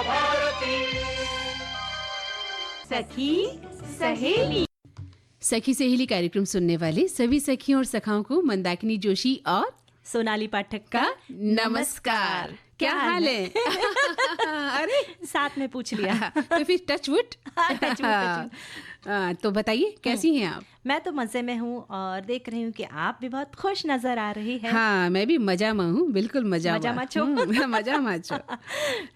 भारती। सखी सहेली। सखी सहेली कार्यक्रम सुनने वाले सभी सखियों और सखाओं को मंदाकिनी जोशी और सोनाली पाठक का नमस्कार। क्या हाल है? अरे साथ में पूछ लिया। तो फिर टच वुड। तो बताइए कैसी हैं आप? मैं तो मजे में हूँ और देख रही हूँ कि आप भी बहुत खुश नजर आ रही है। हाँ, मैं भी मजा में हूँ, बिल्कुल मजा माचो। मजा माचो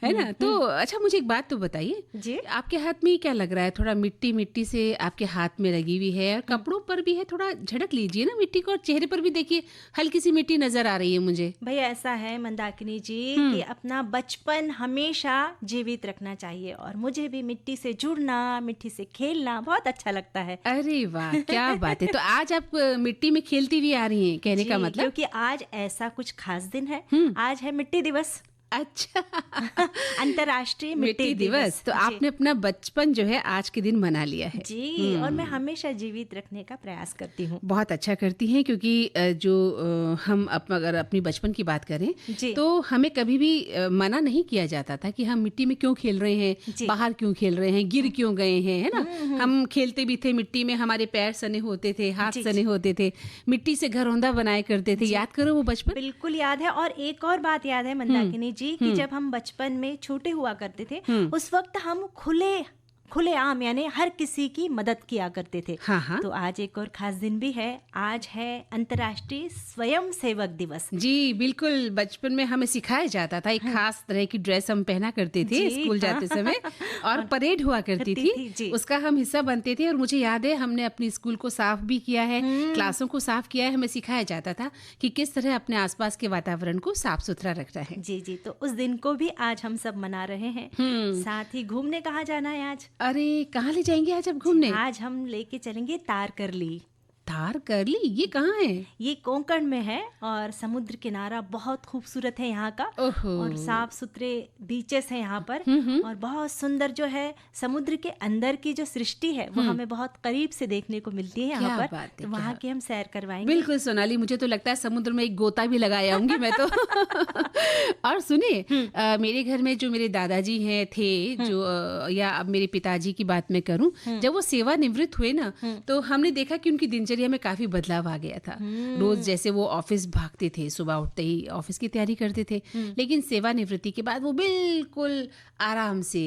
है ना। तो अच्छा, मुझे एक बात तो बताइए जी, आपके हाथ में क्या लग रहा है? थोड़ा मिट्टी मिट्टी से आपके हाथ में लगी हुई है और कपड़ों पर भी है, थोड़ा झड़क लीजिए ना मिट्टी को, और चेहरे पर भी देखिए हल्की सी मिट्टी नजर आ रही है मुझे। भैया ऐसा है मंदाकिनी जी कि अपना बचपन हमेशा जीवित रखना चाहिए और मुझे भी मिट्टी से जुड़ना, मिट्टी से खेलना बहुत अच्छा लगता है। अरे वाह, क्या बात है। तो आज आप मिट्टी में खेलती भी आ रही हैं, कहने का मतलब? क्योंकि आज ऐसा कुछ खास दिन है। आज है मिट्टी दिवस। अच्छा अंतर्राष्ट्रीय मिट्टी दिवस। तो आपने अपना बचपन जो है आज के दिन मना लिया है। जी, और मैं हमेशा जीवित रखने का प्रयास करती हूँ। बहुत अच्छा करती हैं, क्योंकि जो हम अगर अपनी बचपन की बात करें तो हमें कभी भी मना नहीं किया जाता था कि हम मिट्टी में क्यों खेल रहे हैं, बाहर क्यों खेल रहे हैं, गिर क्यों गए हैं, है ना। हम खेलते भी थे मिट्टी में, हमारे पैर सने होते थे, हाथ सने होते थे, मिट्टी से घरौंदा बनाया करते थे। याद करो वो बचपन। बिल्कुल याद है। और एक और बात याद है मंदाकिनी जी कि जब हम बचपन में छोटे हुआ करते थे उस वक्त हम खुले आम यानी हर किसी की मदद किया करते थे। हाँ। तो आज एक और खास दिन भी है। आज है अंतर्राष्ट्रीय स्वयं सेवक दिवस। जी बिल्कुल, बचपन में हमें सिखाया जाता था, एक खास तरह की ड्रेस हम पहना करते थे स्कूल जाते समय, और परेड हुआ करती थी, उसका हम हिस्सा बनते थे। और मुझे याद है हमने अपनी स्कूल को साफ भी किया है, क्लासों को साफ किया है। हमें सिखाया जाता था कि किस तरह अपने आसपास के वातावरण को साफ सुथरा रखना है। जी, तो उस दिन को भी आज हम सब मना रहे हैं। साथ ही घूमने कहाँ जाना है आज? अरे कहाँ ले जाएंगे आज आप घूमने? आज हम लेके चलेंगे तारकर्ली। तारकर्ली ये कहाँ है? ये कोंकण में है और समुद्र किनारा बहुत खूबसूरत है यहाँ का। और साफ सुथरे बीचेस हैं यहाँ पर। और बहुत सुंदर जो है समुद्र के अंदर की जो सृष्टि है वो हमें बहुत करीब से देखने को मिलती है यहाँ पर। तो वहाँ की हम सैर करवाएंगे। बिल्कुल सोनाली, मुझे तो लगता है समुद्र में एक गोता भी लगा आऊंगी मैं तो। और सुनिए, मेरे घर में जो मेरे दादाजी हैं थे, जो या अब मेरे पिताजी की बात मैं करूं, जब वो सेवानिवृत्त हुए ना, तो हमने देखा कि उनकी दिनचर्या में काफी बदलाव आ गया था। रोज जैसे वो ऑफिस भागते थे, सुबह उठते ही ऑफिस की तैयारी करते थे, लेकिन सेवानिवृत्ति के बाद वो बिल्कुल आराम से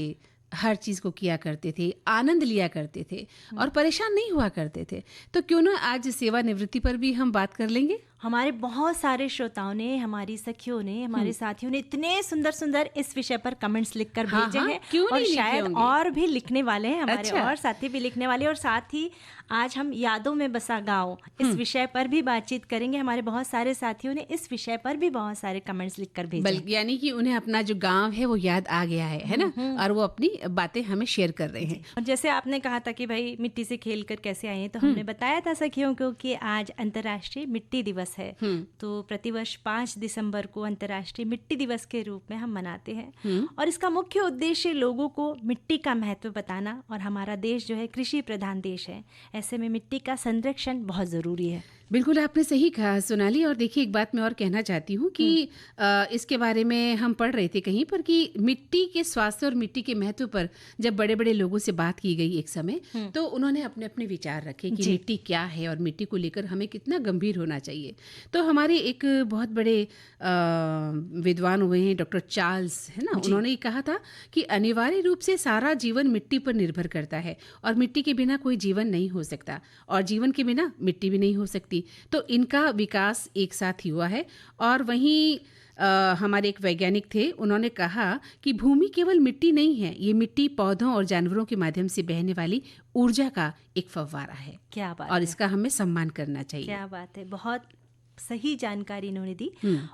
हर चीज को किया करते थे, आनंद लिया करते थे और परेशान नहीं हुआ करते थे। तो क्यों ना आज सेवानिवृत्ति पर भी हम बात कर लेंगे। हमारे बहुत सारे श्रोताओं ने, हमारी सखियों ने, हमारे साथियों ने इतने सुंदर सुंदर इस विषय पर कमेंट्स लिखकर भेजे हैं। और शायद और भी लिखने वाले हैं हमारे। अच्छा। और साथी भी लिखने वाले। और साथ ही आज हम यादों में बसा गाँव इस विषय पर भी बातचीत करेंगे। हमारे बहुत सारे साथियों ने इस विषय पर भी बहुत सारे कमेंट्स लिखकर भेजे, यानी कि उन्हें अपना जो गाँव है वो याद आ गया है ना, और वो अपनी बातें हमें शेयर कर रहे हैं। और जैसे आपने कहा था कि भाई मिट्टी से खेल कर कैसे आए हैं, तो हमने बताया था सखियों को कि आज अंतर्राष्ट्रीय मिट्टी दिवस है। तो प्रतिवर्ष 5 दिसंबर को अंतर्राष्ट्रीय मिट्टी दिवस के रूप में हम मनाते हैं। और इसका मुख्य उद्देश्य लोगों को मिट्टी का महत्व बताना। और हमारा देश जो है कृषि प्रधान देश है, ऐसे में मिट्टी का संरक्षण बहुत जरूरी है। बिल्कुल आपने सही कहा सोनाली। और देखिए, एक बात मैं और कहना चाहती हूँ कि इसके बारे में हम पढ़ रहे थे कहीं पर कि मिट्टी के स्वास्थ्य और मिट्टी के महत्व पर जब बड़े बड़े लोगों से बात की गई एक समय, तो उन्होंने अपने अपने विचार रखे कि मिट्टी क्या है और मिट्टी को लेकर हमें कितना गंभीर होना चाहिए। तो हमारे एक बहुत बड़े विद्वान हुए हैं डॉक्टर चार्ल्स, है ना, उन्होंने कहा था कि अनिवार्य रूप से सारा जीवन मिट्टी पर निर्भर करता है और मिट्टी के बिना कोई जीवन नहीं हो सकता और जीवन के बिना मिट्टी भी नहीं हो सकती। तो इनका विकास एक साथ ही हुआ है। और वहीं हमारे एक वैज्ञानिक थे, उन्होंने कहा कि भूमि केवल मिट्टी नहीं है, ये मिट्टी पौधों और जानवरों के माध्यम से बहने वाली ऊर्जा का एक फव्वारा है। क्या बात और है। इसका हमें सम्मान करना चाहिए। क्या बात है, बहुत सही जानकारी इन्होंने दी।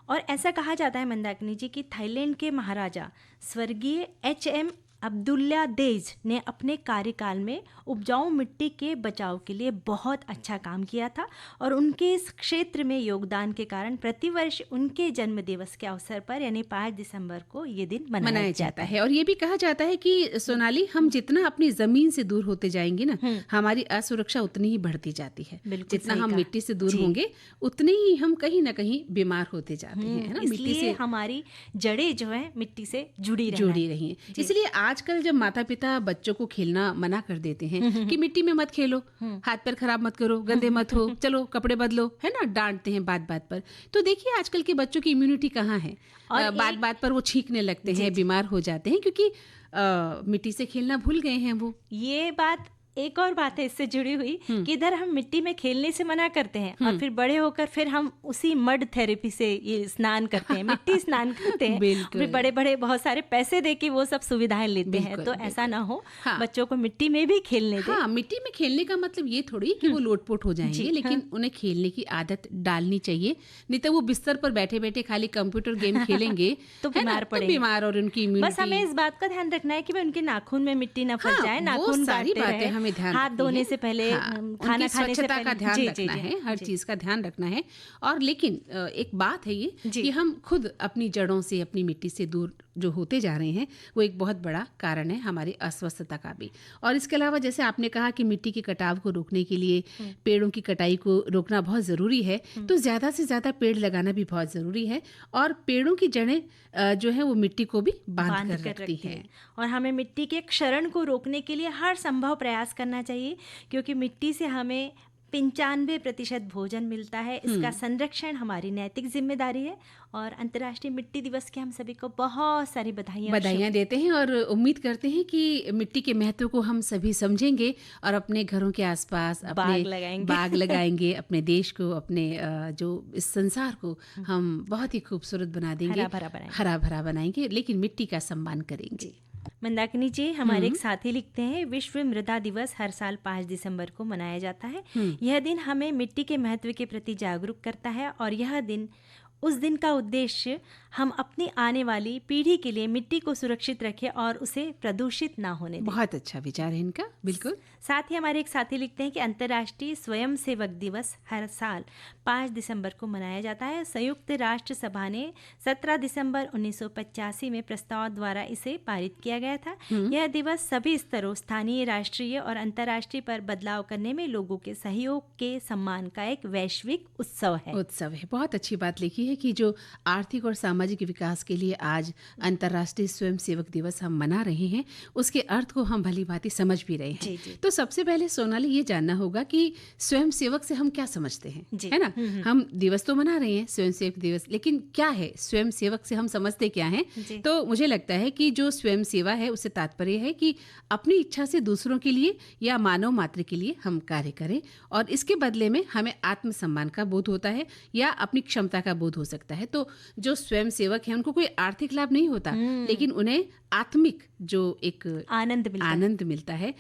और ऐसा कहा जाता है मंदाकिनी जी कि थाईलैंड के महाराजा स्वर्गीय HM अब्दुल्ला देज ने अपने कार्यकाल में उपजाऊ मिट्टी के बचाव के लिए बहुत अच्छा काम किया था और उनके इस क्षेत्र में योगदान के कारण प्रतिवर्ष उनके जन्म दिवस के अवसर पर यानी 5 दिसंबर को ये दिन मनाया जाता है। और ये भी कहा जाता है कि सोनाली, हम जितना अपनी जमीन से दूर होते जाएंगे ना, हमारी असुरक्षा उतनी ही बढ़ती जाती है। जितना हम मिट्टी से दूर होंगे उतने ही हम कहीं ना कहीं बीमार होते जाते हैं, है ना। मिट्टी से हमारी जड़ें जो है मिट्टी से जुड़ी रही है। इसलिए आजकल जब माता पिता बच्चों को खेलना मना कर देते हैं कि मिट्टी में मत खेलो, हाथ पैर खराब मत करो, गंदे मत हो, चलो कपड़े बदलो, है ना, डांटते हैं बात बात पर, तो देखिए आजकल के बच्चों की इम्यूनिटी कहाँ है। बात बात पर वो छींकने लगते हैं, बीमार हो जाते हैं, क्योंकि मिट्टी से खेलना भूल गए हैं वो। ये बात एक और बात है इससे जुड़ी हुई कि इधर हम मिट्टी में खेलने से मना करते हैं और फिर बड़े होकर फिर हम उसी मड थेरेपी से ये स्नान करते हैं, मिट्टी स्नान करते हैं, फिर बड़े बड़े बहुत सारे पैसे दे के वो सब सुविधाएं लेते हैं। तो ऐसा ना हो, बच्चों को मिट्टी में भी खेलने दें। हाँ, मिट्टी में खेलने का मतलब ये थोड़ी कि वो लोटपोट हो जाएंगे, लेकिन उन्हें खेलने की आदत डालनी चाहिए। नहीं तो वो बिस्तर पर बैठे बैठे खाली कंप्यूटर गेम खेलेंगे तो बीमार और उनकी इम्यूनिटी। बस हमें इस बात का ध्यान रखना है कि उनके नाखून में मिट्टी न फंस जाए, नाखून काटते रहे, हाथ धोने से पहले, खाना खाने से पहले का ध्यान रखना है, हर चीज का ध्यान रखना है। और लेकिन एक बात है ये कि हम खुद अपनी जड़ों से, अपनी मिट्टी से दूर जो होते जा रहे हैं, वो एक बहुत बड़ा कारण है हमारी अस्वस्थता का भी। और इसके अलावा जैसे आपने कहा कि मिट्टी के कटाव को रोकने के लिए पेड़ों की कटाई को रोकना बहुत ज़रूरी है, तो ज़्यादा से ज़्यादा पेड़ लगाना भी बहुत ज़रूरी है। और पेड़ों की जड़ें जो है वो मिट्टी को भी बांध कर रखती है। और हमें मिट्टी के क्षरण को रोकने के लिए हर संभव प्रयास करना चाहिए, क्योंकि मिट्टी से हमें 95% भोजन मिलता है। इसका संरक्षण हमारी नैतिक जिम्मेदारी है। और अंतर्राष्ट्रीय मिट्टी दिवस की हम सभी को बहुत सारी बधाइयाँ देते हैं और उम्मीद करते हैं कि मिट्टी के महत्व को हम सभी समझेंगे और अपने घरों के आसपास बाग लगाएंगे अपने देश को, अपने जो इस संसार को हम बहुत ही खूबसूरत बना देंगे, हरा भरा बनाएंगे, लेकिन मिट्टी का सम्मान करेंगे। मंदाकिनी जी, हमारे एक साथी लिखते हैं, विश्व मृदा दिवस हर साल 5 दिसंबर को मनाया जाता है। यह दिन हमें मिट्टी के महत्व के प्रति जागरूक करता है और यह दिन, उस दिन का उद्देश्य हम अपनी आने वाली पीढ़ी के लिए मिट्टी को सुरक्षित रखें और उसे प्रदूषित ना होने दें। बहुत अच्छा विचार है इनका, बिल्कुल। साथ ही हमारे एक साथी लिखते हैं कि अंतर्राष्ट्रीय स्वयंसेवक दिवस हर साल 5 दिसंबर को मनाया जाता है। संयुक्त राष्ट्र सभा ने 17 दिसंबर 1985 में प्रस्ताव द्वारा इसे पारित किया गया था। यह दिवस सभी स्तरों, स्थानीय, राष्ट्रीय और अंतर्राष्ट्रीय पर बदलाव करने में लोगों के सहयोग के सम्मान का एक वैश्विक उत्सव है। बहुत अच्छी बात लिखी है कि जो आर्थिक और सामाजिक विकास के लिए आज अंतर्राष्ट्रीय स्वयंसेवक दिवस हम मना रहे हैं, उसके अर्थ को हम भली भांति समझ भी रहे हैं। तो सबसे पहले सोनाली ये जानना होगा कि स्वयंसेवक से हम क्या समझते हैं, है ना। हम दिवस तो मना रहे हैं, स्वयंसेवक दिवस, लेकिन क्या है स्वयंसेवक से हम समझते क्या हैं? तो मुझे लगता है कि जो स्वयं सेवा है उससे तात्पर्य है कि अपनी इच्छा से दूसरों के लिए या मानव मात्र के लिए हम कार्य करें और इसके बदले में हमें आत्मसम्मान का बोध होता है या अपनी क्षमता का बोध हो सकता है। तो जो स्वयं सेवक है उनको कोई आर्थिक लाभ नहीं होता, लेकिन उन्हें आत्मिक जो एक आनंद मिलता है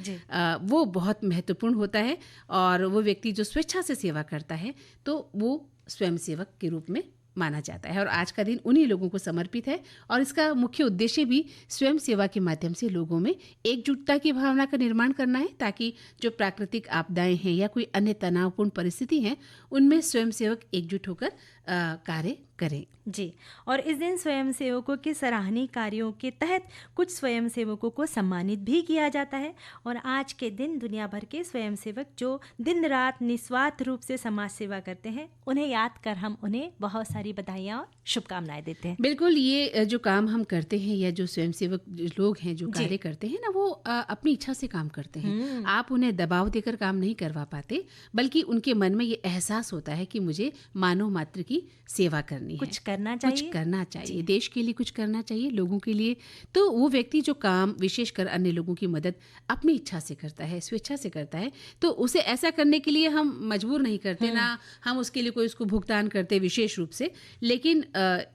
वो बहुत महत्वपूर्ण होता है। और वो व्यक्ति जो स्वेच्छा से सेवा करता है तो वो स्वयं सेवक के रूप में माना जाता है। और आज का दिन उन्हीं लोगों को समर्पित है और इसका मुख्य उद्देश्य भी स्वयं सेवा के माध्यम से लोगों में एकजुटता की भावना का निर्माण करना है, ताकि जो प्राकृतिक आपदाएं हैं या कोई अन्य तनावपूर्ण परिस्थिति है उनमें स्वयं सेवक एकजुट होकर कार्य करें। जी, और इस दिन स्वयंसेवकों के सराहनीय कार्यों के तहत कुछ स्वयंसेवकों को सम्मानित भी किया जाता है। और आज के दिन दुनिया भर के स्वयंसेवक जो दिन रात निस्वार्थ रूप से समाज सेवा करते हैं, उन्हें याद कर हम उन्हें बहुत सारी बधाइयाँ और शुभकामनाएं देते हैं। बिल्कुल, ये जो काम हम करते हैं या जो स्वयंसेवक लोग हैं जो कार्य करते हैं ना, वो अपनी इच्छा से काम करते हैं। आप उन्हें दबाव देकर काम नहीं करवा पाते, बल्कि उनके मन में ये एहसास होता है कि मुझे मानव मात्र की सेवा करनी है, कुछ करना चाहिए, देश के लिए कुछ करना चाहिए, लोगों के लिए। तो वो व्यक्ति जो काम विशेषकर अन्य लोगों की मदद अपनी इच्छा से करता है, स्वेच्छा से करता है, तो उसे ऐसा करने के लिए हम मजबूर नहीं करते, ना हम उसके लिए कोई उसको भुगतान करते विशेष रूप से। लेकिन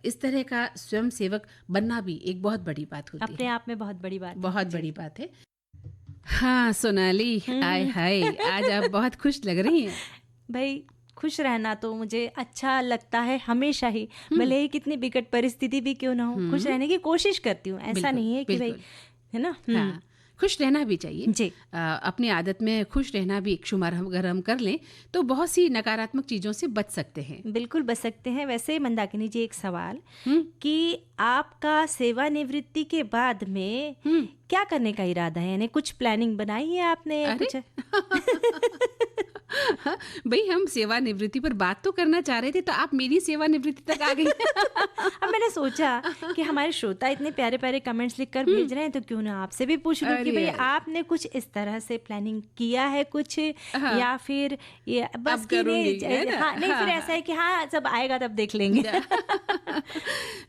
इस तरह का स्वयं सेवक बनना भी एक बहुत बड़ी बात होती है, अपने आप में बहुत बड़ी बात है। हाँ सोनाली, हाय आज आप बहुत खुश लग रही हैं। भाई, खुश रहना तो मुझे अच्छा लगता है हमेशा ही, भले ही कितनी विकट परिस्थिति भी क्यों ना हो, खुश रहने की कोशिश करती हूँ। ऐसा नहीं है कि भाई है ना। हाँ, खुश रहना भी चाहिए जी। अपनी आदत में खुश रहना भी एक शुमार अगर हम कर लें तो बहुत सी नकारात्मक चीज़ों से बच सकते हैं। बिल्कुल बच सकते हैं। वैसे मंदाकिनी जी, एक सवाल हम्म, कि आपका सेवानिवृत्ति के बाद में हम्म, क्या करने का इरादा है, यानी कुछ प्लानिंग बनाई है आपने या अरे कुछ? भाई, हम सेवानिवृत्ति पर बात तो करना चाह रहे थे, तो आप मेरी सेवानिवृत्ति तक आ गई। अब मैंने सोचा कि हमारे श्रोता इतने प्यारे प्यारे कमेंट्स लिखकर भेज रहे हैं, तो क्यों ना आपसे भी पूछ लूं कि अरे भाई यार। आपने कुछ इस तरह से प्लानिंग किया है कुछ, हाँ। या फिर ये बस अब कि करूंगी, है ना? हाँ, नहीं, फिर हाँ, ऐसा है कि हाँ जब आएगा तब देख लेंगे।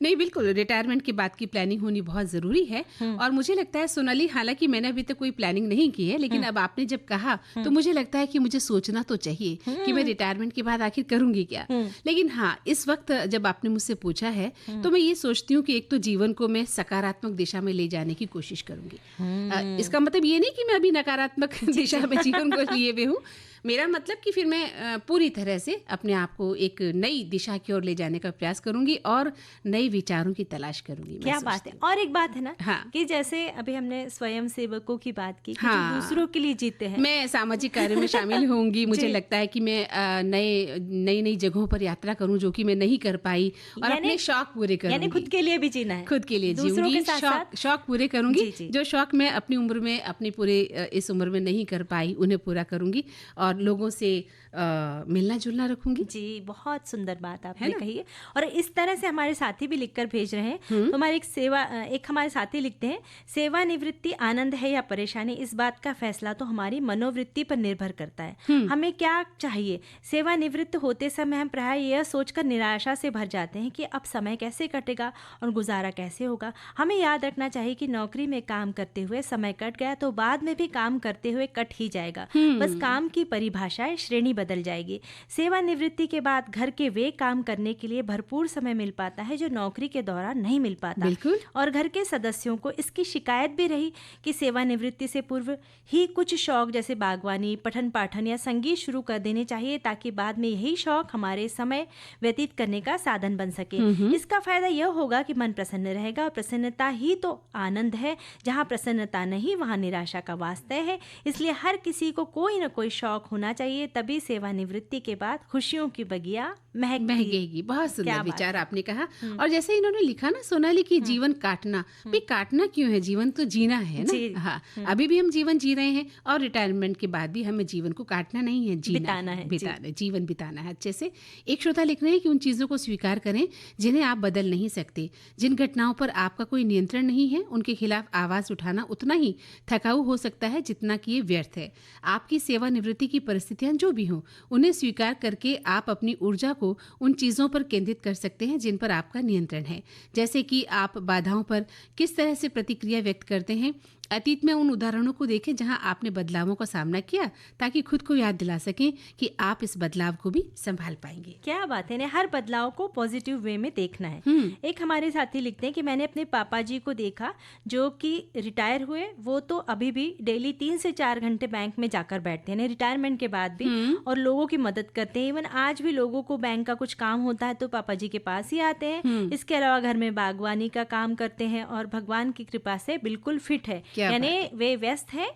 नहीं, बिल्कुल रिटायरमेंट के बाद की प्लानिंग होनी बहुत ज़रूरी है। और मुझे लगता है सोनाली, हालांकि मैंने अभी तक कोई प्लानिंग नहीं की है, लेकिन अब आपने जब कहा तो मुझे लगता है कि मुझे सोचना तो चाहिए कि मैं रिटायरमेंट के बाद आखिर करूंगी क्या। लेकिन हाँ, इस वक्त जब आपने मुझसे पूछा है तो मैं ये सोचती हूँ कि एक तो जीवन को मैं सकारात्मक दिशा में ले जाने की कोशिश करूंगी। इसका मतलब ये नहीं कि मैं अभी नकारात्मक दिशा में जीवन को लिए हुए हूँ। मेरा मतलब कि फिर मैं पूरी तरह से अपने आप को एक नई दिशा की ओर ले जाने का प्रयास करूंगी और नए विचारों की तलाश करूंगी। क्या बात है। और एक बात है ना, हाँ। कि जैसे अभी हमने स्वयं सेवकों की बात की कि हाँ। जो दूसरों के लिए जीते हैं, मैं सामाजिक कार्य में शामिल होंगी। मुझे लगता है कि मैं नई नई जगहों पर यात्रा करूं जो कि मैं नहीं कर पाई, और अपने शौक पूरे करूंगी। यानी खुद के लिए भी जीना है, खुद के लिए दूसरों जीऊंगी, के साथ शौक पूरे करूंगी। जी। जो शौक मैं अपनी उम्र में, अपनी पूरे इस उम्र में नहीं कर पाई, उन्हें पूरा करूंगी और लोगों से मिलना जुलना रखूंगी। जी, बहुत सुंदर बात आपने कही है। और इस तरह से हमारे साथी भी लिखकर भेज रहे हैं। तो हमारे एक हमारे साथी लिखते हैं, सेवानिवृत्ति आनंद है या परेशानी, इस बात का फैसला तो हमारी मनोवृत्ति पर निर्भर करता है। हमें क्या चाहिए। सेवानिवृत्त होते समय हम प्राय यह सोचकर निराशा से भर जाते हैं कि अब समय कैसे कटेगा और गुजारा कैसे होगा। हमें याद रखना चाहिए कि नौकरी में काम करते हुए समय कट गया तो बाद में भी काम करते हुए कट ही जाएगा। बस काम की परिभाषाएं, श्रेणी बदल जाएगी। सेवानिवृत्ति के बाद घर के वे काम करने के लिए भरपूर समय मिल पाता है जो नौकरी के दौरान नहीं मिल पाता। बिल्कुल। और घर के सदस्यों को इसकी शिकायत भी रही कि सेवानिवृत्ति से पूर्व ही कुछ शौक जैसे बागवानी, पठन पाठन या संगीत शुरू कर देने चाहिए, ताकि बाद में यही शौक हमारे समय व्यतीत करने का साधन बन सके। इसका फायदा यह होगा कि मन प्रसन्न रहेगा, और प्रसन्नता ही तो आनंद है। जहाँ प्रसन्नता नहीं वहाँ निराशा का वास्तव है। इसलिए हर किसी को कोई न कोई शौक होना चाहिए, तभी सेवानिवृत्ति के बाद खुशियों की बगिया महकेगी। बहुत सुंदर विचार आपने कहा। और जैसे इन्होंने लिखा ना सोनाली की जीवन काटना, भाई काटना क्यों है, जीवन तो जीना है ना। हाँ, अभी भी हम जीवन जी रहे हैं और रिटायरमेंट के बाद भी हमें जीवन को काटना नहीं है, जीना बिताना है, जीवन बिताना है अच्छे से। एक श्रोता लिख रहे हैं कि उन चीज़ों को स्वीकार करें जिन्हें आप बदल नहीं सकते, जिन घटनाओं पर आपका कोई नियंत्रण नहीं है, उनके खिलाफ आवाज़ उठाना उतना ही थकाऊ हो सकता है जितना कि ये व्यर्थ है। आपकी सेवानिवृत्ति की परिस्थितियां जो भी हों, उन्हें स्वीकार करके आप अपनी ऊर्जा को उन चीज़ों पर केंद्रित कर सकते हैं जिन पर आपका नियंत्रण है। जैसे कि आप बाधाओं पर किस तरह से प्रतिक्रिया व्यक्त करते हैं। अतीत में उन उदाहरणों को देखें जहां आपने बदलावों का सामना किया, ताकि खुद को याद दिला सकें कि आप इस बदलाव को भी संभाल पाएंगे। क्या बात है। हर बदलाव को पॉजिटिव वे में देखना है। एक हमारे साथी लिखते हैं कि मैंने अपने पापा जी को देखा जो कि रिटायर हुए, वो तो अभी भी डेली 3 से 4 घंटे बैंक में जाकर बैठते हैं रिटायरमेंट के बाद भी, और लोगों की मदद करते हैं। इवन आज भी लोगों को बैंक का कुछ काम होता है तो पापा जी के पास ही आते हैं। इसके अलावा घर में बागवानी का काम करते हैं और भगवान की कृपा से बिल्कुल फिट है। यानी वे व्यस्त है,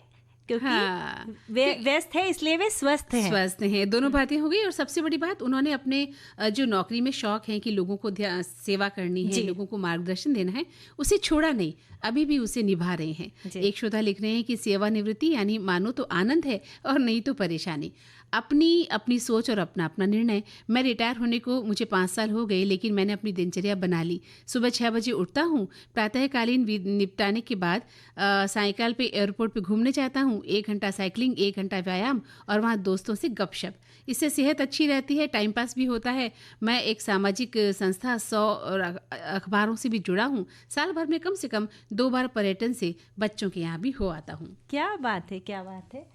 क्योंकि वे व्यस्त है इसलिए वे स्वस्थ हैं। दोनों बातें हो गई। और सबसे बड़ी बात, उन्होंने अपने जो नौकरी में शौक है कि लोगों को सेवा करनी है, लोगों को मार्गदर्शन देना है, उसे छोड़ा नहीं, अभी भी उसे निभा रहे हैं। एक श्रोता लिख रहे हैं कि सेवानिवृत्ति यानी मानो तो आनंद है और नहीं तो परेशानी। अपनी सोच और अपना निर्णय। मैं रिटायर होने को मुझे 5 साल हो गए, लेकिन मैंने अपनी दिनचर्या बना ली। सुबह 6 बजे उठता हूँ, प्रातःकालीन निपटाने के बाद साइकिल पे एयरपोर्ट पे घूमने जाता हूँ। 1 घंटा साइकिलिंग, 1 घंटा व्यायाम और वहाँ दोस्तों से गपशप। इससे सेहत अच्छी रहती है, टाइम पास भी होता है। मैं एक सामाजिक संस्था 100 अखबारों से भी जुड़ा हूँ। साल भर में कम से कम 2 बार पर्यटन से बच्चों के यहाँ भी हो आता हूँ। क्या बात है, क्या बात है।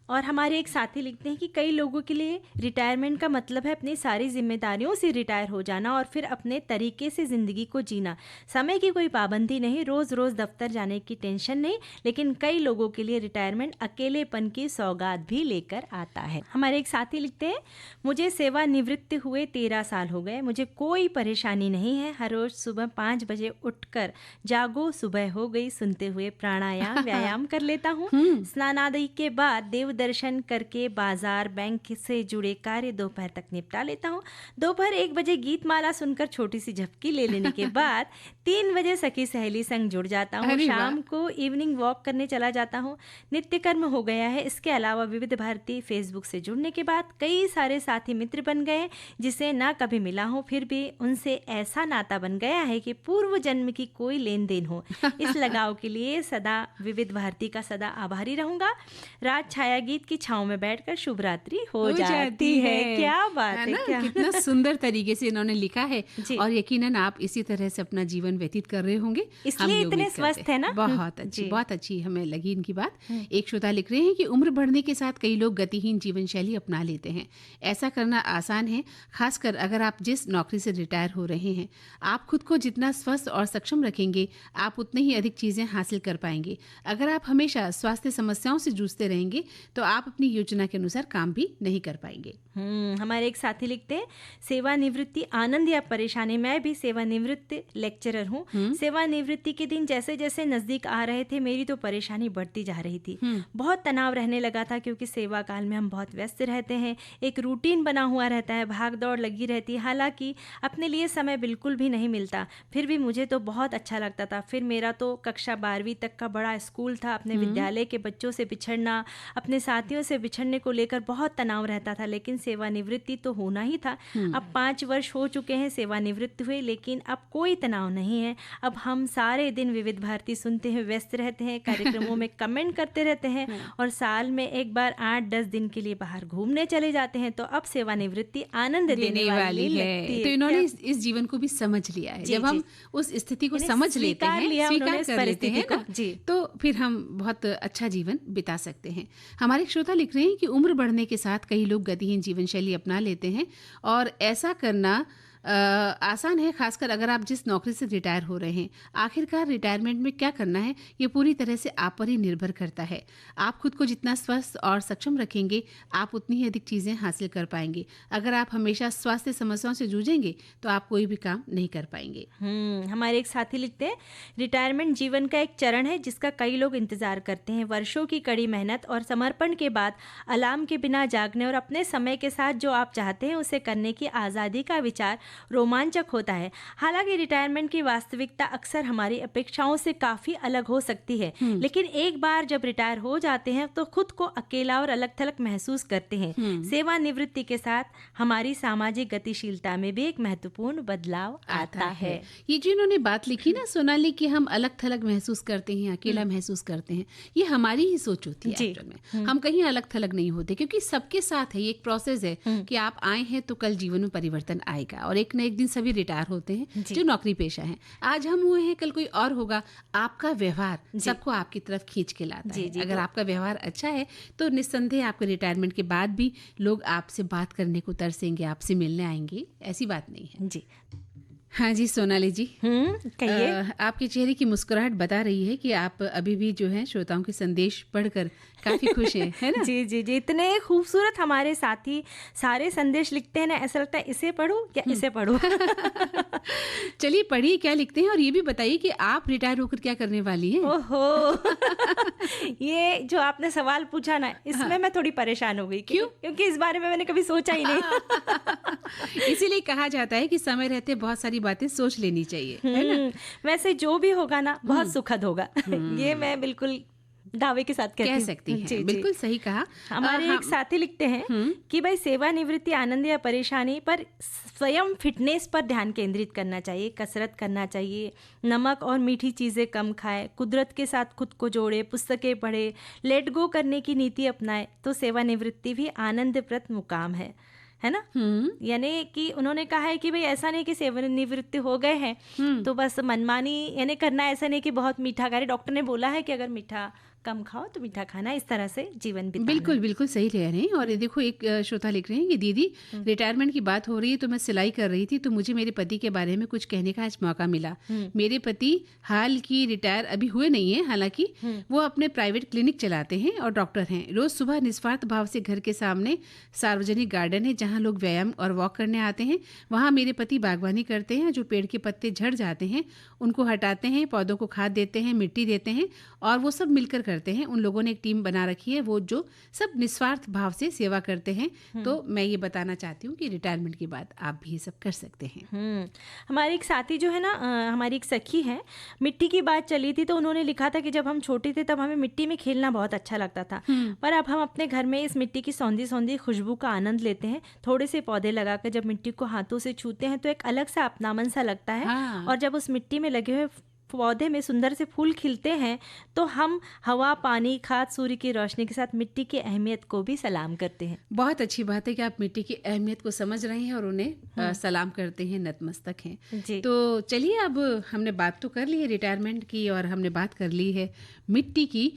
और हमारे एक साथी लिखते हैं कि कई लोगों के लिए रिटायरमेंट का मतलब है अपनी सारी जिम्मेदारियों से रिटायर हो जाना और फिर अपने तरीके से ज़िंदगी को जीना। समय की कोई पाबंदी नहीं, रोज़ रोज़ दफ्तर जाने की टेंशन नहीं, लेकिन कई लोगों के लिए रिटायरमेंट अकेलेपन की सौगात भी लेकर आता है। हमारे एक साथी लिखते हैं, मुझे सेवानिवृत्त हुए 13 साल हो गए, मुझे कोई परेशानी नहीं है। हर रोज़ सुबह 5 बजे उठकर जागो सुबह हो गई सुनते हुए प्राणायाम व्यायाम कर लेता हूँ। स्नान आदि के बाद देव दर्शन करके बाजार बैंक से जुड़े कार्य दोपहर तक निपटा लेता हूँ। दोपहर 1 बजे गीत माला सुनकर छोटी सी झपकी ले लेने के बाद 3 बजे सखी सहेली संग जुड़ जाता हूँ। शाम को इवनिंग वॉक करने चला जाता हूँ। नित्य कर्म हो गया है। इसके अलावा विविध भारती फेसबुक से जुड़ने के बाद कई सारे साथी मित्र बन गए जिसे ना कभी मिला हूँ, फिर भी उनसे ऐसा नाता बन गया है कि पूर्व जन्म की कोई लेन देन हो। इस लगाव के लिए सदा विविध भारती का सदा आभारी रहूंगा। रात छाया गीत की छांव में बैठकर शुभ रात्रि हो जाती है। क्या बात है क्या? कितना सुंदर तरीके से इन्होंने लिखा है और यकीनन आप इसी तरह से अपना जीवन व्यतीत कर रहे होंगे, इसलिए इतने स्वस्थ है ना। बहुत अच्छी हमें लगी इनकी बात। एक श्रोता लिख रहे हैं कि उम्र बढ़ने के साथ कई लोग गतिहीन जीवन शैली अपना लेते हैं। ऐसा करना आसान है, खासकर अगर आप जिस नौकरी से रिटायर हो रहे हैं। आप खुद को जितना स्वस्थ और सक्षम रखेंगे, आप उतनी ही अधिक चीजें हासिल कर पाएंगे। अगर आप हमेशा स्वास्थ्य समस्याओं से जूझते रहेंगे तो आप अपनी योजना के अनुसार काम भी नहीं कर पाएंगे। हमारे एक साथी लिखते हैं, सेवानिवृत्ति आनंद या परेशानी। मैं भी सेवानिवृत्त लेक्चरर हूँ। सेवानिवृत्ति के दिन जैसे जैसे नजदीक आ रहे थे मेरी तो परेशानी बढ़ती जा रही थी। बहुत तनाव रहने लगा था क्योंकि सेवा काल में हम बहुत व्यस्त रहते हैं। एक रूटीन बना हुआ रहता है, भाग दौड़ लगी रहती है। हालांकि अपने लिए समय बिल्कुल भी नहीं मिलता, फिर भी मुझे तो बहुत अच्छा लगता था। फिर मेरा तो कक्षा 12वीं तक का बड़ा स्कूल था। अपने विद्यालय के बच्चों से बिछड़ना, अपने साथियों से बिछड़ने को लेकर बहुत तनाव रहता था, लेकिन सेवानिवृत्ति तो होना ही था। अब 5 वर्ष हो चुके हैं सेवानिवृत्त हुए, लेकिन अब कोई तनाव नहीं है। अब हम सारे दिन विविध भारती सुनते हैं, व्यस्त रहते हैं, कार्यक्रमों में कमेंट करते रहते हैं और साल में एक बार 8-10 दिन के लिए बाहर घूमने चले जाते हैं। तो अब सेवानिवृत्ति आनंद देने वाली है। तो इन्होंने इस जीवन को भी समझ लिया है। जब हम उस स्थिति को समझ लेते हैं, स्वीकार कर लेते हैं ना, तो फिर हम बहुत अच्छा जीवन बिता सकते हैं। हमारे श्रोता लिख रहे हैं कि उम्र बढ़ने के साथ कई लोग गतिहीन जीवन शैली अपना लेते हैं और ऐसा करना आसान है, खासकर अगर आप जिस नौकरी से रिटायर हो रहे हैं। आखिरकार रिटायरमेंट में क्या करना है ये पूरी तरह से आप पर ही निर्भर करता है। आप खुद को जितना स्वस्थ और सक्षम रखेंगे, आप उतनी ही अधिक चीज़ें हासिल कर पाएंगे। अगर आप हमेशा स्वास्थ्य समस्याओं से जूझेंगे तो आप कोई भी काम नहीं कर पाएंगे। हमारे एक साथी लिखते हैं, रिटायरमेंट जीवन का एक चरण है जिसका कई लोग इंतजार करते हैं। वर्षों की कड़ी मेहनत और समर्पण के बाद अलार्म के बिना जागने और अपने समय के साथ जो आप चाहते हैं उसे करने की आज़ादी का विचार रोमांचक होता है। हालांकि रिटायरमेंट की वास्तविकता अक्सर हमारी अपेक्षाओं से काफी अलग हो सकती है, लेकिन एक बार जब रिटायर हो जाते हैं तो खुद को अकेला और अलग थलग महसूस करते हैं। सेवानिवृत्ति के साथ हमारी सामाजिक गतिशीलता में भी एक महत्वपूर्ण बदलाव आता है। ये जो इन्होंने बात लिखी ना सोनाली, कि हम अलग थलग महसूस करते हैं, अकेला महसूस करते हैं, ये हमारी ही सोच होती है। हम कहीं अलग थलग नहीं होते, क्योंकि सबके साथ है, ये एक प्रोसेस है कि आप आए हैं तो कल जीवन में परिवर्तन आएगा और एक न एक दिन सभी रिटायर होते हैं जो नौकरी पेशा हैं। आज हम हुए हैं, कल कोई और होगा। आपका व्यवहार सबको आपकी तरफ खींच के लाता है। अगर आपका व्यवहार अच्छा है तो निस्संदेह आपके रिटायरमेंट के बाद भी लोग आपसे बात करने को तरसेंगे, आपसे मिलने आएंगे। ऐसी बात नहीं है जी। हाँ जी सोनाली जी, कहिए। आपके चेहरे की मुस्कुराहट बता रही है कि आप अभी भी जो है श्रोताओं के संदेश पढ़कर काफी खुश हैं, है ना? जी जी जी, इतने खूबसूरत हमारे साथी सारे संदेश लिखते हैं ना, ऐसा लगता है इसे पढ़ूं या इसे पढ़ूं। चलिए पढ़िए क्या लिखते हैं और ये भी बताइए कि आप रिटायर होकर क्या करने वाली हैं? ओहो ये जो आपने सवाल पूछा ना, इसमें मैं थोड़ी परेशान हो गई। क्यों? क्योंकि इस बारे में मैंने कभी सोचा ही नहीं। इसीलिए कहा जाता है कि समय रहते बहुत सारी बातें सोच लेनी चाहिए, है ना? वैसे जो भी होगा ना बहुत सुखद होगा। ये मैं बिल्कुल दावे के साथ कह सकती हैं। बिल्कुल सही कहा। हमारे एक साथी लिखते हैं कि भाई सेवानिवृत्ति आनंद या परेशानी पर स्वयं फिटनेस पर ध्यान केंद्रित करना चाहिए, कसरत करना चाहिए, नमक और मीठी चीज़ें कम खाए, कुदरत के साथ खुद को जोड़े, पुस्तकें पढ़े, लेट गो करने की नीति अपनाए तो सेवानिवृत्ति भी आनंदप्रद मुकाम है ना? यानी कि उन्होंने कहा है कि भाई ऐसा नहीं कि सेवानिवृत्ति हो गए हैं तो बस मनमानी यानी करना, ऐसा नहीं कि बहुत मीठा खाए। डॉक्टर ने बोला है कि अगर मीठा कम खाओ तो मीठा खाना, इस तरह से जीवन बिताना। बिल्कुल बिल्कुल सही रह रहे हैं। और ये देखो, एक श्रोता लिख रहे हैं कि दीदी, रिटायरमेंट की बात हो रही है तो मैं सिलाई कर रही थी, तो मुझे मेरे पति के बारे में कुछ कहने का आज मौका मिला। मेरे पति हाल की रिटायर अभी हुए नहीं है, हालांकि वो अपने प्राइवेट क्लिनिक चलाते हैं और डॉक्टर हैं। रोज सुबह निस्वार्थ भाव से घर के सामने सार्वजनिक गार्डन है जहाँ लोग व्यायाम और वॉक करने आते हैं, वहाँ मेरे पति बागवानी करते हैं। जो पेड़ के पत्ते झड़ जाते हैं उनको हटाते हैं, पौधों को खाद देते हैं, मिट्टी देते हैं, और वो सब मिलकर करते हैं। उन लोगों ने एक टीम बना रखी है, वो जो सब निस्वार्थ भाव से सेवा करते हैं। तो मैं ये बताना चाहती हूँ कि रिटायरमेंट के बाद आप भी ये सब कर सकते हैं। हमारे एक साथी जो है ना, हमारी एक सखी है, मिट्टी की बात चली थी तो उन्होंने लिखा था कि जब हम छोटे थे तब हमें मिट्टी में खेलना बहुत अच्छा लगता था, पर अब हम अपने घर में इस मिट्टी की सौंधी सौंधी खुशबू का आनंद लेते हैं। थोड़े से पौधे लगाकर जब मिट्टी को हाथों से छूते हैं तो एक अलग सा अपनापन सा लगता है। हाँ। और जब उस मिट्टी में लगे हुए पौधे में सुंदर से फूल खिलते हैं तो हम हवा, पानी, खाद, सूर्य की रोशनी के साथ मिट्टी की अहमियत को भी सलाम करते हैं। बहुत अच्छी बात है कि आप मिट्टी की अहमियत को समझ रहे हैं और उन्हें सलाम करते हैं, नतमस्तक हैं जी। तो चलिए, अब हमने बात तो कर ली है रिटायरमेंट की और हमने बात कर ली है मिट्टी की,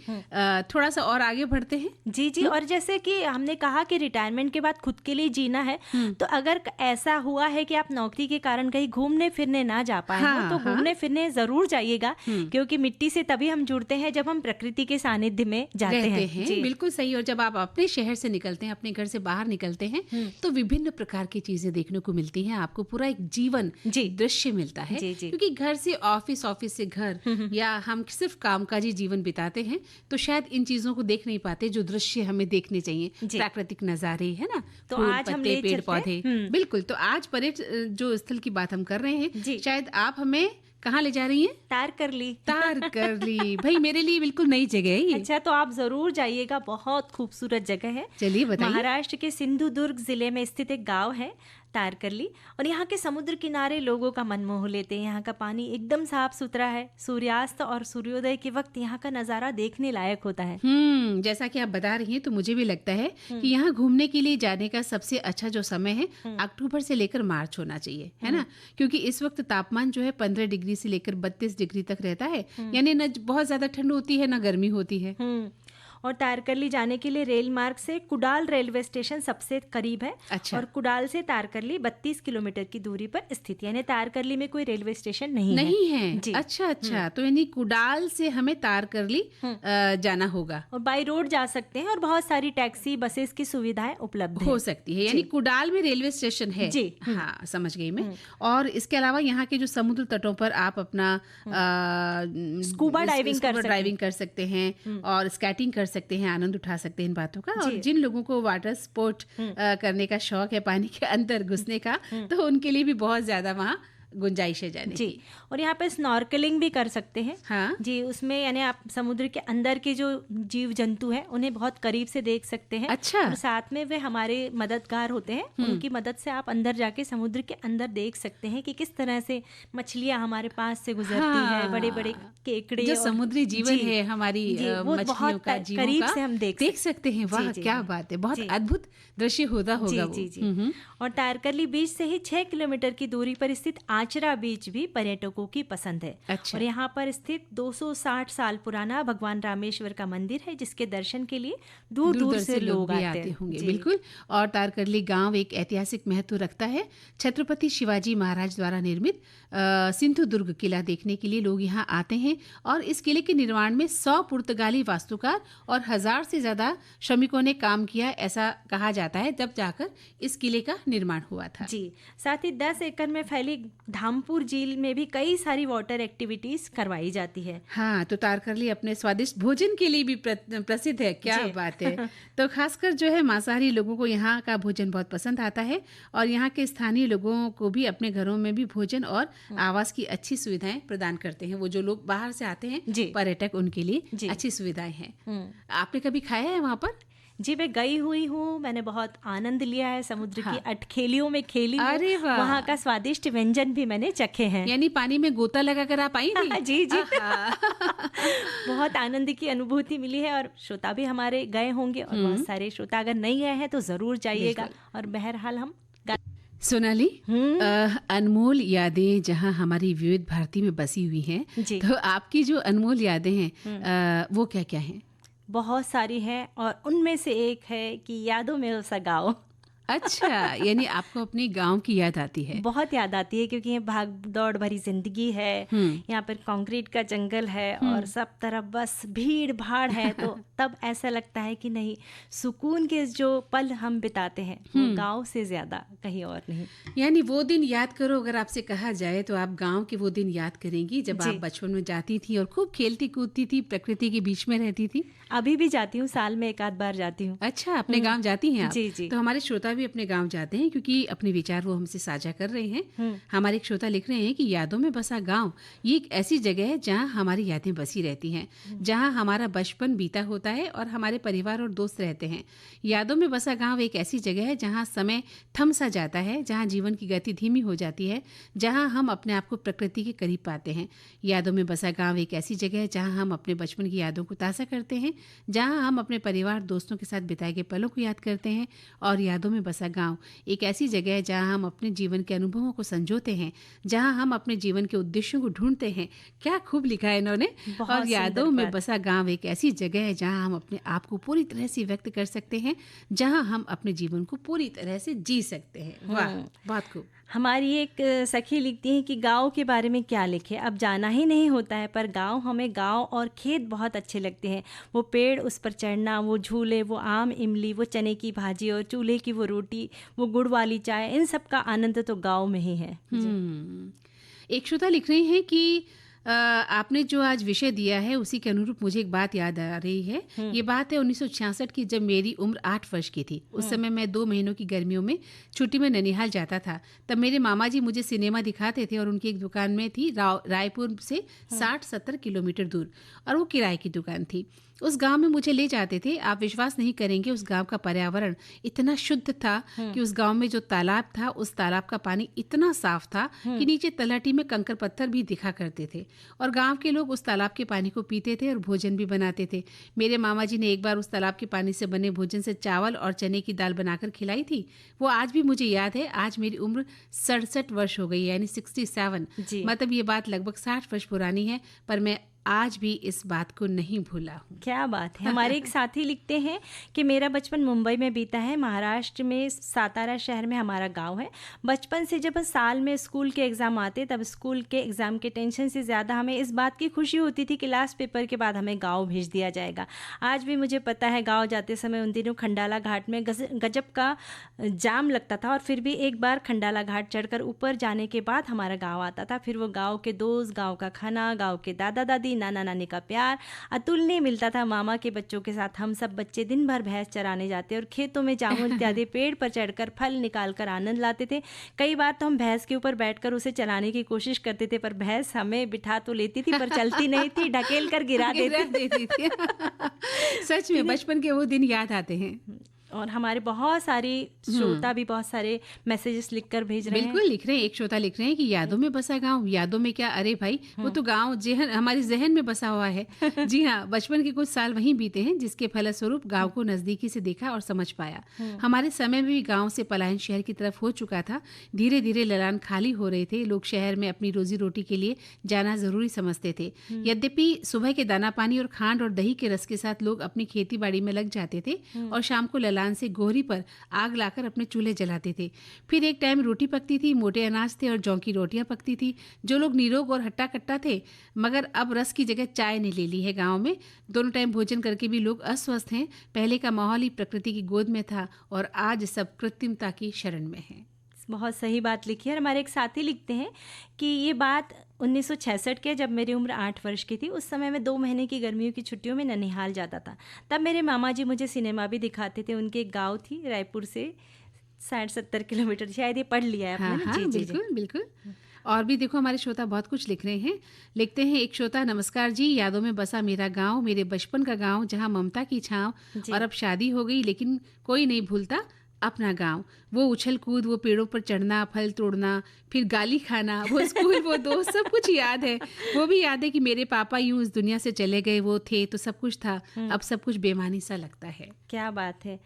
थोड़ा सा और आगे बढ़ते हैं। जी जी। और जैसे कि हमने कहा कि रिटायरमेंट के बाद खुद के लिए जीना है, तो अगर ऐसा हुआ है कि आप नौकरी के कारण कहीं घूमने फिरने ना जा पाए हो, तो घूमने फिरने जरूर जाइएगा, क्योंकि मिट्टी से तभी हम जुड़ते हैं जब हम प्रकृति के सानिध्य में जाते हैं। बिल्कुल सही। और जब आप अपने शहर से निकलते हैं, अपने घर से बाहर निकलते हैं, तो विभिन्न प्रकार की चीजें देखने को मिलती हैं। आपको पूरा एक जीवन दृश्य मिलता है, क्योंकि घर से ऑफिस, ऑफिस से घर, या हम सिर्फ कामकाजी जीवन बिताते हैं तो शायद इन चीजों को देख नहीं पाते जो दृश्य हमें देखने चाहिए, प्राकृतिक नज़ारे, है ना, तो फूल, आज हम पत्ते, पेड़ पौधे। बिल्कुल। तो आज पर्यटन जो स्थल की बात हम कर रहे हैं, शायद आप हमें कहाँ ले जा रही हैं? तारकर्ली। तारकर्ली भाई मेरे लिए बिल्कुल नई जगह है ये। अच्छा, तो आप जरूर जाइएगा, बहुत खूबसूरत जगह है। चलिए बताइए। महाराष्ट्र के सिंधुदुर्ग जिले में स्थित एक गांव है तारकर्ली, और यहाँ के समुद्र किनारे लोगों का मन मोह लेते हैं। यहाँ का पानी एकदम साफ सुथरा है। सूर्यास्त और सूर्योदय के वक्त यहाँ का नज़ारा देखने लायक होता है। जैसा कि आप बता रही हैं, तो मुझे भी लगता है कि यहाँ घूमने के लिए जाने का सबसे अच्छा जो समय है अक्टूबर से लेकर मार्च होना चाहिए, है ना, क्योंकि इस वक्त तापमान जो है 15 डिग्री से लेकर 32 डिग्री तक रहता है, यानी न बहुत ज्यादा ठंड होती है, न गर्मी होती है। और तारकर्ली जाने के लिए रेल मार्ग से कुडाल रेलवे स्टेशन सबसे करीब है। अच्छा। और कुडाल से तारकर्ली 32 किलोमीटर की दूरी पर स्थित है, यानी तारकर्ली में कोई रेलवे स्टेशन नहीं है। जी। अच्छा। तो यानी कुडाल से हमें तारकर्ली जाना होगा, और बाई रोड जा सकते हैं, और बहुत सारी टैक्सी, बसेस की सुविधाएं उपलब्ध हो सकती है। यानी कुडाल में रेलवे स्टेशन है। जी। हाँ, समझ गई मैं। और इसके अलावा यहाँ के जो समुद्र तटों पर आप अपना स्कूबा ड्राइविंग कर सकते हैं और स्केटिंग कर सकते हैं, आनंद उठा सकते हैं इन बातों का। और जिन लोगों को वाटर स्पोर्ट करने का शौक है, पानी के अंदर घुसने का, तो उनके लिए भी बहुत ज्यादा वहाँ गुंजाइश है जाने की। और यहाँ पे स्नॉर्कलिंग भी कर सकते हैं। हाँ जी, उसमें यानी आप समुद्र के अंदर के जो जीव जंतु हैं उन्हें बहुत करीब से देख सकते हैं। अच्छा। और साथ में वे हमारे मददगार होते हैं, उनकी मदद से आप अंदर जाके समुद्र के अंदर देख सकते हैं कि किस तरह से मछलियाँ हमारे पास से गुजरती है, बड़े बड़े केकड़े, जो समुद्री जीवन है हमारी मछलियों का, जीवों करीब का से हम देख सकते हैं। वाह, क्या बात है, बहुत अद्भुत दृश्य होगा वो। और तारकर्ली बीच से ही 6 किलोमीटर की दूरी पर स्थित आचरा बीच भी पर्यटकों की पसंद है। अच्छा। और यहाँ पर स्थित 260 साल पुराना भगवान रामेश्वर का मंदिर है, जिसके दर्शन के लिए दूर दूर से लोग आते होंगे। बिल्कुल। और तारकर्ली गांव एक ऐतिहासिक महत्व रखता है। छत्रपति शिवाजी महाराज द्वारा निर्मित सिंधुदुर्ग किला देखने के लिए लोग यहाँ आते हैं, और इस किले के निर्माण में 100 पुर्तगाली वास्तुकार और 1000 से ज्यादा श्रमिकों ने काम किया, ऐसा कहा जाता है, जब जाकर इस किले का निर्माण हुआ था। जी। साथ ही 10 एकड़ में फैली धामपुर झील में भी कई सारी वाटर एक्टिविटीज करवाई जाती है। हाँ, तो तारकर्ली अपने स्वादिष्ट भोजन के लिए भी प्रसिद्ध है। क्या बात है। तो खासकर जो है मांसाहारी लोगों को यहाँ का भोजन बहुत पसंद आता है, और यहाँ के स्थानीय लोगों को भी अपने घरों में भी भोजन और आवास की अच्छी सुविधाएं प्रदान करते हैं। वो जो लोग बाहर से आते हैं, पर्यटक, उनके लिए अच्छी सुविधाएं हैं। आपने कभी खाया है वहाँ पर? जी, मैं गई हुई हूँ, मैंने बहुत आनंद लिया है, समुद्र की अटखेलियों में खेली हूँ। अरे वाह। वहाँ का स्वादिष्ट व्यंजन भी मैंने चखे हैं। यानी पानी में गोता लगाकर आप आई थी? जी जी। बहुत आनंद की अनुभूति मिली है, और श्रोता भी हमारे गए होंगे, और बहुत सारे श्रोता अगर नहीं गए हैं तो जरूर जाइएगा। और बहरहाल हम सोनाली, अनमोल यादें जहाँ हमारी विविध भारती में बसी हुई हैं, तो आपकी जो अनमोल यादें हैं वो क्या क्या हैं? बहुत सारी हैं और उनमें से एक है कि यादों में बसा गाँव। अच्छा, यानी आपको अपने गांव की याद आती है। बहुत याद आती है क्योंकि ये भाग दौड़ भरी जिंदगी है, यहाँ पर कंक्रीट का जंगल है और सब तरफ बस भीड़ भाड़ है, तो तब ऐसा लगता है कि नहीं, सुकून के जो पल हम बिताते हैं वो गांव से ज्यादा कहीं और नहीं। यानी वो दिन याद करो, अगर आपसे कहा जाए तो आप गांव के वो दिन याद करेंगी जब आप बचपन में जाती थी और खूब खेलती कूदती थी, प्रकृति के बीच में रहती थी। अभी भी जाती हूँ, साल में एक आध बार जाती हूँ। अच्छा, अपने गांव जाती हैं आप? जी जी। तो हमारे श्रोता भी अपने गांव जाते हैं क्योंकि अपने विचार वो हमसे साझा कर रहे हैं। हमारे एक श्रोता लिख रहे हैं कि यादों में बसा गांव ये एक ऐसी जगह है जहां हमारी यादें बसी रहती हैं, जहां हमारा बचपन बीता होता है और हमारे परिवार और दोस्त रहते हैं। यादों में बसा गांव एक ऐसी जगह है जहां समय थम सा जाता है, जहां जीवन की गति धीमी हो जाती है, जहां हम अपने आप को प्रकृति के करीब पाते हैं। यादों में बसा गांव एक ऐसी जगह है जहां हम अपने बचपन की यादों को ताज़ा करते हैं, जहां हम अपने परिवार दोस्तों के साथ बिताए गए पलों को याद करते हैं। और यादों में बसा गांव एक ऐसी जगह है जहां हम अपने जीवन के अनुभवों को संजोते हैं, जहां हम अपने जीवन के उद्देश्यों को ढूंढते हैं। क्या खूब लिखा है इन्होंने। और यादों में बसा गांव एक ऐसी जगह है जहां हम अपने आप को पूरी तरह से व्यक्त कर सकते हैं, जहां हम अपने जीवन को पूरी तरह से जी सकते हैं। वाह, बहुत खूब। हमारी एक सखी लिखती है कि गांव के बारे में क्या लिखे, अब जाना ही नहीं होता है, पर गांव हमें गांव और खेत बहुत अच्छे लगते हैं। वो पेड़, उस पर चढ़ना, वो झूले, वो आम इमली, वो चने की भाजी और चूल्हे की वो रोटी, वो गुड़ वाली चाय, इन सब का आनंद तो गांव में ही है। एक श्रोता लिख रहे हैं कि आपने जो आज विषय दिया है उसी के अनुरूप मुझे एक बात याद आ रही है। ये बात है 1966 की, जब मेरी उम्र 8 वर्ष की थी। उस समय मैं 2 महीनों की गर्मियों में छुट्टी में ननिहाल जाता था। तब मेरे मामा जी मुझे सिनेमा दिखाते थे और उनकी एक दुकान में थी रायपुर से 60-70 किलोमीटर दूर, और वो किराए की दुकान थी। उस गांव में मुझे ले जाते थे। आप विश्वास नहीं करेंगे, उस गांव का पर्यावरण इतना शुद्ध था कि उस गांव में जो तालाब था, उस तालाब का पानी इतना साफ था कि नीचे तलहटी में कंकर पत्थर भी दिखा करते थे, और गांव के लोग उस तालाब के पानी को पीते थे और भोजन भी बनाते थे। मेरे मामा जी ने एक बार उस तालाब के पानी से बने भोजन से चावल और चने की दाल बनाकर खिलाई थी। वो आज भी मुझे याद है। आज मेरी उम्र 67 वर्ष हो गई, यानी 67। मतलब ये बात लगभग 60 वर्ष पुरानी है, पर मैं आज भी इस बात को नहीं भूला हूँ। क्या बात है। हमारे एक साथी लिखते हैं कि मेरा बचपन मुंबई में बीता है। महाराष्ट्र में सातारा शहर में हमारा गांव है। बचपन से जब साल में स्कूल के एग्ज़ाम आते, तब स्कूल के एग्ज़ाम के टेंशन से ज़्यादा हमें इस बात की खुशी होती थी कि लास्ट पेपर के बाद हमें गाँव भेज दिया जाएगा। आज भी मुझे पता है, गाँव जाते समय उन दिनों खंडाला घाट में गजब का जाम लगता था, और फिर भी एक बार खंडाला घाट चढ़कर ऊपर जाने के बाद हमारा गाँव आता था। फिर वो गाँव के दोस्त, गाँव का खाना, गाँव के दादा दादी, नाना नानी का प्यार अतुलनीय मिलता था। मामा के बच्चों के साथ हम सब बच्चे दिन भर भैंस चराने जाते और खेतों में जामुन इत्यादि पेड़ पर चढ़कर फल निकालकर आनंद लाते थे। कई बार तो हम भैंस के ऊपर बैठकर उसे चलाने की कोशिश करते थे, पर भैंस हमें बिठा तो लेती थी पर चलती नहीं थी, ढकेल कर गिरा देती थी। सच में बचपन के वो दिन याद आते हैं। और हमारे बहुत सारी श्रोता भी बहुत सारे मैसेजेस लिखकर भेज रहे हैं। बिल्कुल लिख रहे हैं। एक श्रोता लिख रहे हैं कि यादों में बसा गांव, यादों में क्या, अरे भाई वो तो गांव हमारे जहन में बसा हुआ है। जी हाँ, बचपन के कुछ साल वहीं बीते हैं, जिसके फलस्वरूप गांव को नजदीकी से देखा और समझ पाया। हमारे समय में भी गांव से पलायन शहर की तरफ हो चुका था। धीरे धीरे ललान खाली हो रहे थे। लोग शहर में अपनी रोजी रोटी के लिए जाना जरूरी समझते थे। यद्यपि सुबह के दाना पानी और खांड और दही के रस के साथ लोग अपनी खेती बाड़ी में लग जाते थे और शाम को ललान से गोहरी पर आग लाकर अपने चूल्हे जलाते थे। फिर एक टाइम रोटी पकती थी, मोटे अनाज थे और जौ की रोटियां पकती थी। जो लोग निरोग और हट्टा कट्टा थे, मगर अब रस की जगह चाय ने ले ली है गांव में। दोनों टाइम भोजन करके भी लोग अस्वस्थ हैं। पहले का माहौल ही प्रकृति की गोद में था और आज सब कृत्रिमता की शरण में है। बहुत सही बात लिखी है। हमारे एक साथी लिखते हैं कि ये बात 1966 के, जब मेरी उम्र 8 वर्ष की थी। उस समय मैं 2 महीने की गर्मियों की छुट्टियों में ननिहाल जाता था। तब मेरे मामा जी मुझे सिनेमा भी दिखाते थे। उनके एक गाँव थी रायपुर से 60-70 किलोमीटर, शायद ये पढ़ लिया है आपने। हाँ, जी, बिल्कुल बिल्कुल। और भी देखो हमारे श्रोता बहुत कुछ लिख रहे हैं। लिखते हैं एक श्रोता, नमस्कार जी, यादों में बसा मेरा गांव, मेरे बचपन का गांव, जहां ममता की छांव, और अब शादी हो गई लेकिन कोई नहीं भूलता अपना गांव। वो उछल कूद, वो पेड़ों पर चढ़ना, फल तोड़ना, फिर गाली खाना, वो स्कूल, वो दोस्त, सब कुछ याद है। वो भी याद है कि मेरे पापा यूं इस दुनिया से चले गए, वो थे तो सब कुछ था, अब सब कुछ बेमानी सा लगता है। क्या बात है।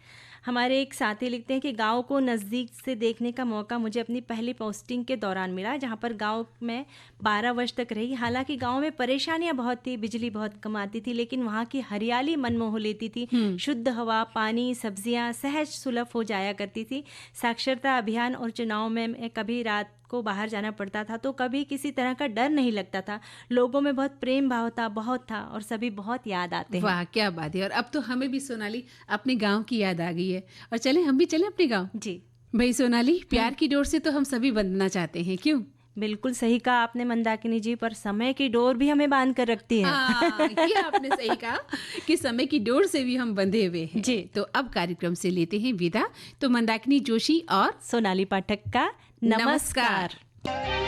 हमारे एक साथी लिखते हैं कि गांव को नज़दीक से देखने का मौका मुझे अपनी पहली पोस्टिंग के दौरान मिला, जहां पर गांव में 12 वर्ष तक रही। हालांकि गांव में परेशानियां बहुत थी, बिजली बहुत कम आती थी, लेकिन वहां की हरियाली मन मोह लेती थी। शुद्ध हवा, पानी, सब्जियां सहज सुलभ हो जाया करती थी। साक्षरता अभियान और चुनाव में कभी रात को बाहर जाना पड़ता था तो कभी किसी तरह का डर नहीं लगता था। लोगों में बहुत प्रेम भाव था, बहुत था, और सभी बहुत याद आते हैं। वाह, क्या बात है। और अब तो हमें भी सोनाली अपने गांव की याद आ गई है, और चले हम भी चले अपने गांव। जी भाई सोनाली, प्यार की डोर से तो हम सभी बंधना चाहते हैं, क्यों? बिल्कुल सही कहा आपने मंदाकिनी जी, पर समय की डोर भी हमें बांध कर रखती है। ये आपने सही कहा कि समय की डोर से भी हम बंधे हुए हैं। जी। तो अब कार्यक्रम से लेते हैं विदा। तो मंदाकिनी जोशी और सोनाली पाठक का नमस्कार। नमस्कार।